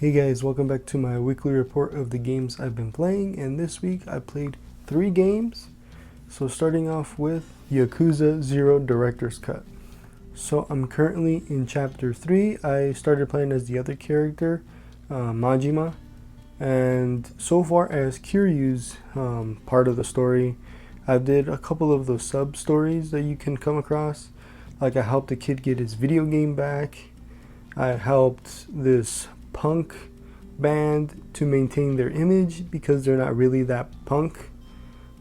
Hey guys, welcome back to my weekly report of the games I've been playing, and this week I played 3 games. So starting off with Yakuza 0 Director's Cut. So I'm currently in chapter 3. I started playing as the other character, Majima, and so far as Kiryu's part of the story, I did a couple of those sub stories that you can come across. Like I helped a kid get his video game back. I helped this punk band to maintain their image because they're not really that punk.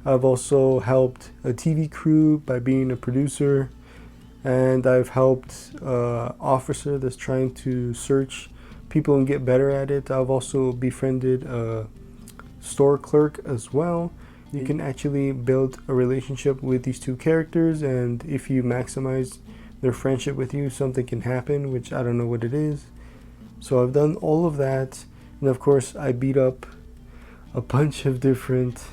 I've also helped a TV crew by being a producer, and I've helped an officer that's trying to search people and get better at it. I've also befriended a store clerk as well. You can actually build a relationship with these two characters, and if you maximize their friendship with you, something can happen, which I don't know what it is. So I've done all of that, and of course I beat up a bunch of different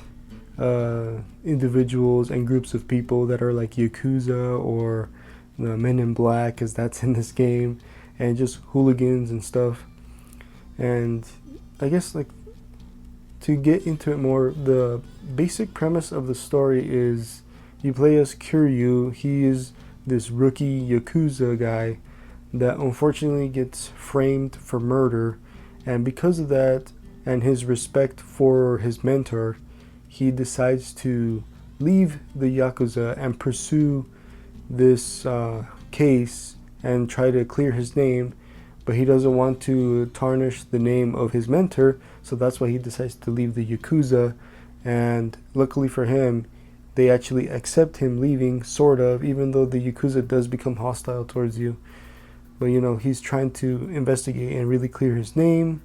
individuals and groups of people that are like Yakuza or the Men in Black, as that's in this game, and just hooligans and stuff. And I guess, like, to get into it more, the basic premise of the story is you play as Kiryu. He is this rookie Yakuza guy that unfortunately gets framed for murder, and because of that and his respect for his mentor, he decides to leave the Yakuza and pursue this case and try to clear his name, but he doesn't want to tarnish the name of his mentor, so that's why he decides to leave the Yakuza. And luckily for him, they actually accept him leaving, sort of, even though the Yakuza does become hostile towards you. But you know, he's trying to investigate and really clear his name,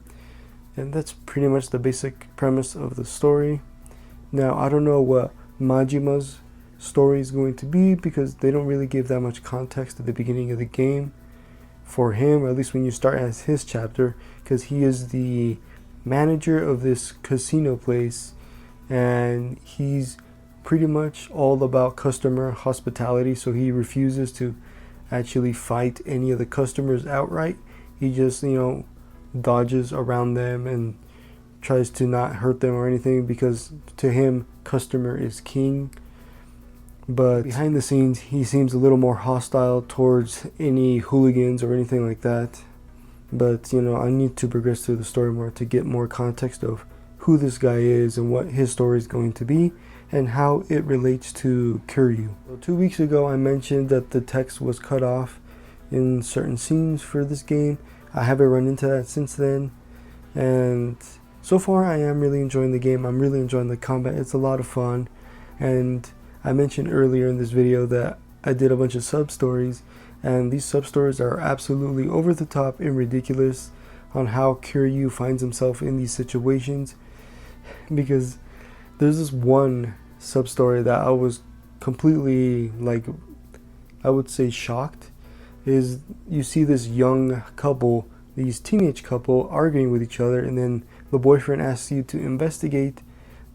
and that's pretty much the basic premise of the story. Now, I don't know what Majima's story is going to be because they don't really give that much context at the beginning of the game for him, or at least when you start as his chapter, because he is the manager of this casino place, and he's pretty much all about customer hospitality, so he refuses to actually fight any of the customers outright. He just, dodges around them and tries to not hurt them or anything, because to him, customer is king. But behind the scenes, he seems a little more hostile towards any hooligans or anything like that. But I need to progress through the story more to get more context of who this guy is and what his story is going to be and how it relates to Kiryu. So 2 weeks ago I mentioned that the text was cut off in certain scenes for this game. I haven't run into that since then, and so far I am really enjoying the game. I'm really enjoying the combat. It's a lot of fun, and I mentioned earlier in this video that I did a bunch of sub-stories, and these sub-stories are absolutely over the top and ridiculous on how Kiryu finds himself in these situations, because there's this one sub-story that I was completely, I would say, shocked. Is you see this young couple, these teenage couple, arguing with each other, and then the boyfriend asks you to investigate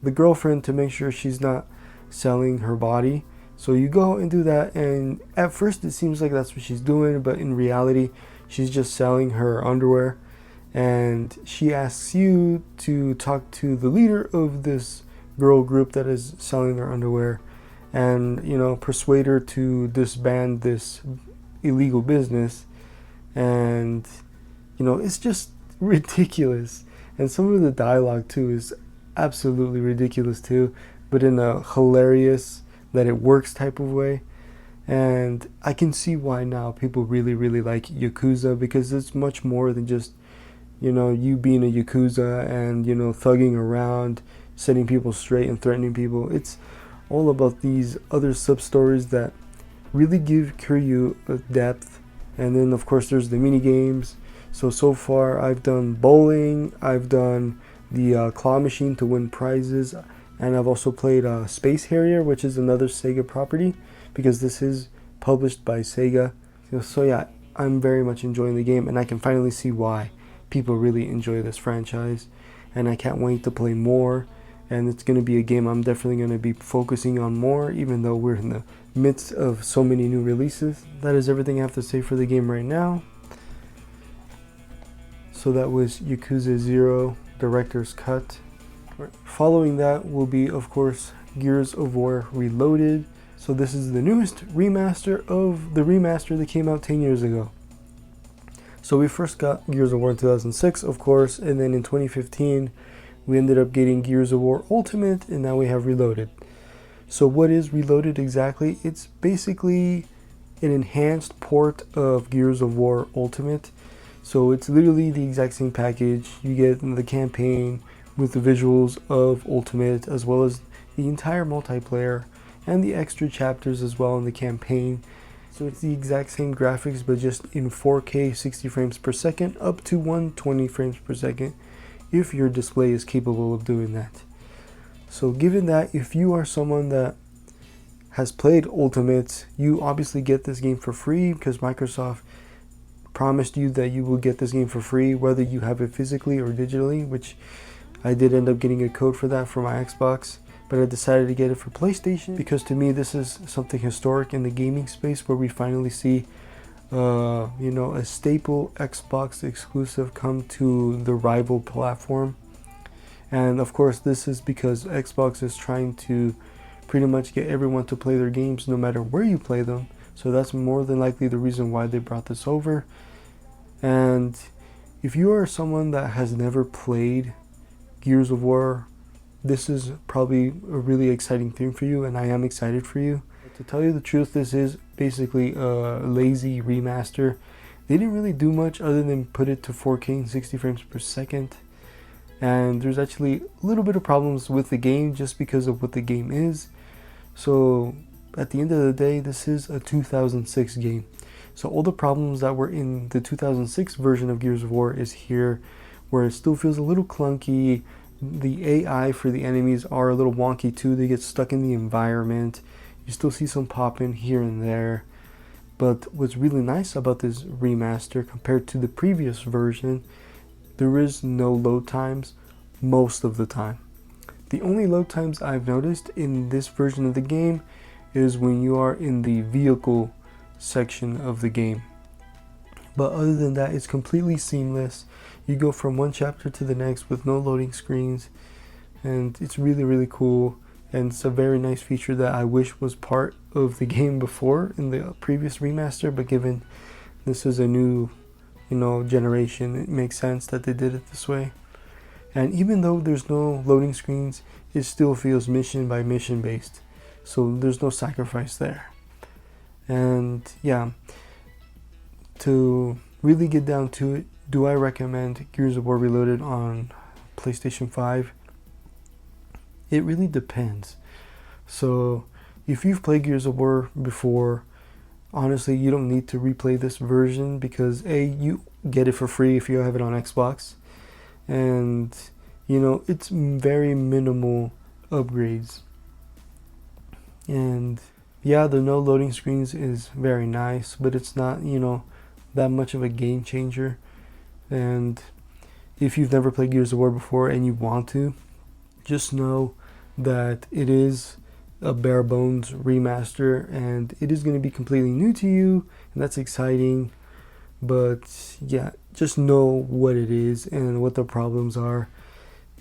the girlfriend to make sure she's not selling her body. So you go and do that, and at first it seems like that's what she's doing, but in reality she's just selling her underwear. And she asks you to talk to the leader of this girl group that is selling their underwear, and persuade her to disband this illegal business. And it's just ridiculous, and some of the dialogue too is absolutely ridiculous too, but in a hilarious, that it works type of way. And I can see why now people really like Yakuza, because it's much more than just you being a Yakuza and thugging around, setting people straight and threatening people. It's all about these other sub-stories that really give Kiryu a depth. And then of course there's the mini games. So far I've done bowling, I've done the claw machine to win prizes, and I've also played Space Harrier, which is another Sega property, because this is published by Sega. So yeah, I'm very much enjoying the game, and I can finally see why people really enjoy this franchise, and I can't wait to play more. And it's going to be a game I'm definitely going to be focusing on more, even though we're in the midst of so many new releases. That is everything I have to say for the game right now. So that was Yakuza 0 Director's Cut. Following that will be, of course, Gears of War Reloaded. So this is the newest remaster of the remaster that came out 10 years ago. So we first got Gears of War in 2006, of course, and then in 2015 we ended up getting Gears of War Ultimate, and now we have Reloaded. So what is Reloaded exactly? It's basically an enhanced port of Gears of War Ultimate. So it's literally the exact same package. You get the campaign with the visuals of Ultimate, as well as the entire multiplayer and the extra chapters as well in the campaign. So it's the exact same graphics, but just in 4K 60 frames per second up to 120 frames per second if your display is capable of doing that. So given that, if you are someone that has played Ultimate, you obviously get this game for free because Microsoft promised you that you will get this game for free whether you have it physically or digitally, which I did end up getting a code for that for my Xbox, but I decided to get it for PlayStation because to me this is something historic in the gaming space where we finally see a staple Xbox exclusive come to the rival platform. And of course this is because Xbox is trying to pretty much get everyone to play their games no matter where you play them. So that's more than likely the reason why they brought this over. And if you are someone that has never played Gears of War, this is probably a really exciting thing for you, and I am excited for you. But to tell you the truth, this is basically a lazy remaster. They didn't really do much other than put it to 4K and 60 frames per second. And there's actually a little bit of problems with the game just because of what the game is. So at the end of the day, this is a 2006 game. So all the problems that were in the 2006 version of Gears of War is here, where it still feels a little clunky. The AI for the enemies are a little wonky too. They get stuck in the environment. You still see some popping here and there. But what's really nice about this remaster compared to the previous version, there is no load times most of the time. The only load times I've noticed in this version of the game is when you are in the vehicle section of the game. But other than that, it's completely seamless. You go from one chapter to the next with no loading screens, and it's really, really cool. And it's a very nice feature that I wish was part of the game before in the previous remaster, but given this is a new, generation, it makes sense that they did it this way. And even though there's no loading screens, it still feels mission by mission based. So there's no sacrifice there. And yeah, to really get down to it, do I recommend Gears of War Reloaded on PlayStation 5? It really depends. So if you've played Gears of War before, honestly, you don't need to replay this version because you get it for free if you have it on Xbox. And, it's very minimal upgrades. And yeah, the no loading screens is very nice, but it's not, that much of a game changer. And if you've never played Gears of War before and you want to, just know that it is a bare bones remaster and it is going to be completely new to you, and that's exciting. But yeah, just know what it is and what the problems are.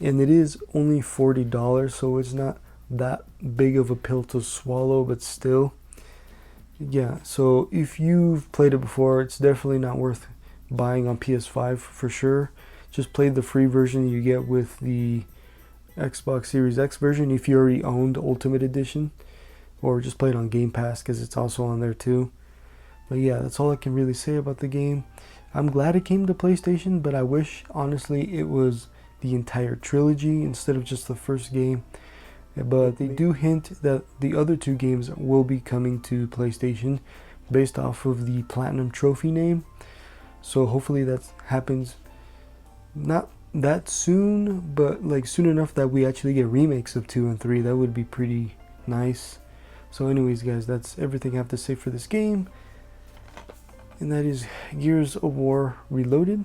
And it is only $40, so it's not that big of a pill to swallow, but still. Yeah, so if you've played it before, it's definitely not worth buying on PS5 for sure. Just play the free version you get with the Xbox Series X version if you already owned Ultimate Edition, or just play it on Game Pass because it's also on there too. But yeah, that's all I can really say about the game. I'm glad it came to PlayStation, but I wish honestly it was the entire trilogy instead of just the first game. But they do hint that the other two games will be coming to PlayStation based off of the Platinum Trophy name. So hopefully that happens not that soon, but like soon enough that we actually get remakes of 2 and 3. That would be pretty nice. So anyways guys, that's everything I have to say for this game. And that is Gears of War Reloaded.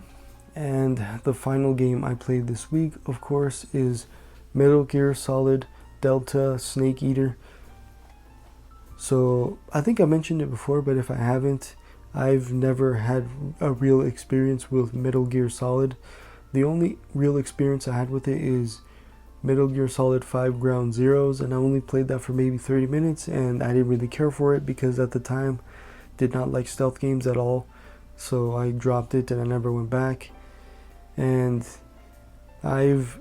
And the final game I played this week, of course, is Metal Gear Solid Delta Snake Eater. So I think I mentioned it before, but if I haven't, I've never had a real experience with Metal Gear Solid. The only real experience I had with it is Metal Gear Solid 5 Ground Zeroes, and I only played that for maybe 30 minutes, and I didn't really care for it because at the time did not like stealth games at all. So I dropped it and I never went back. And I've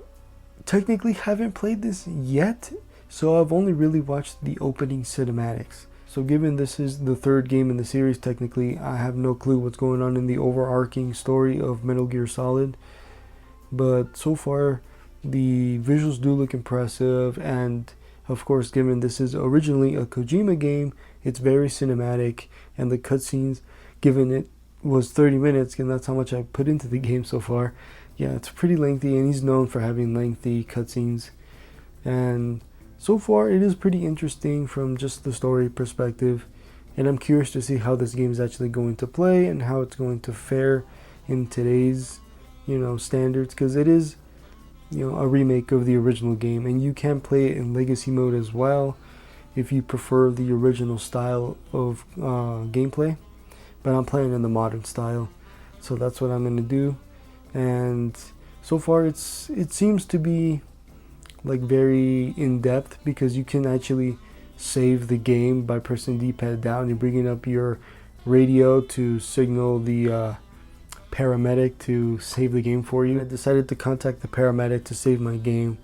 technically haven't played this yet, so I've only really watched the opening cinematics. So given this is the third game in the series, technically, I have no clue what's going on in the overarching story of Metal Gear Solid. But so far, the visuals do look impressive, and of course, given this is originally a Kojima game, it's very cinematic, and the cutscenes, given it was 30 minutes, and that's how much I put into the game so far, yeah, it's pretty lengthy, and he's known for having lengthy cutscenes. And so far, it is pretty interesting from just the story perspective, and I'm curious to see how this game is actually going to play and how it's going to fare in today's, standards, because it is, a remake of the original game, and you can play it in legacy mode as well if you prefer the original style of gameplay. But I'm playing in the modern style, so that's what I'm going to do. And so far, it seems to be like very in-depth, because you can actually save the game by pressing D-pad down and bringing up your radio to signal the paramedic to save the game for you. I decided to contact the paramedic to save my game.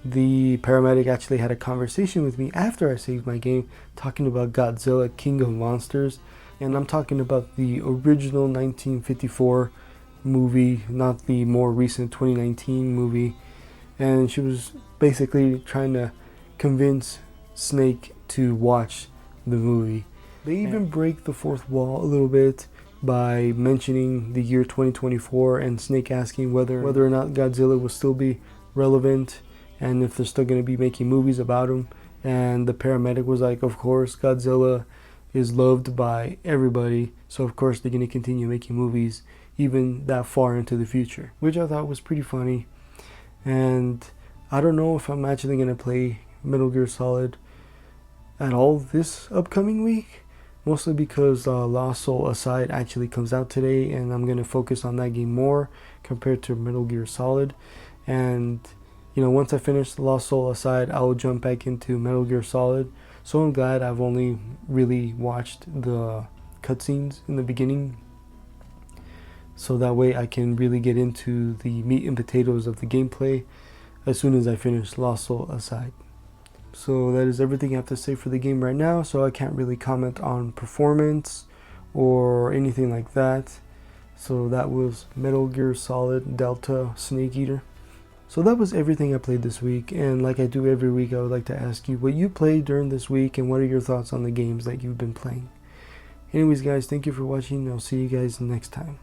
The paramedic actually had a conversation with me after I saved my game, talking about Godzilla King of Monsters, and I'm talking about the original 1954 movie, not the more recent 2019 movie. And she was basically trying to convince Snake to watch the movie. They even break the fourth wall a little bit by mentioning the year 2024 and Snake asking whether or not Godzilla will still be relevant and if they're still going to be making movies about him. And the paramedic was like, of course, Godzilla is loved by everybody, so of course they're going to continue making movies even that far into the future, which I thought was pretty funny. And I don't know if I'm actually going to play Metal Gear Solid at all this upcoming week, mostly because Lost Soul Aside actually comes out today, and I'm going to focus on that game more compared to Metal Gear Solid. And once I finish Lost Soul Aside, I will jump back into Metal Gear Solid. So I'm glad I've only really watched the cutscenes in the beginning, so that way I can really get into the meat and potatoes of the gameplay as soon as I finish Lost Soul Aside. So that is everything I have to say for the game right now, so I can't really comment on performance or anything like that. So that was Metal Gear Solid Delta Snake Eater. So that was everything I played this week, and like I do every week, I would like to ask you what you played during this week and what are your thoughts on the games that you've been playing. Anyways guys, thank you for watching, and I'll see you guys next time.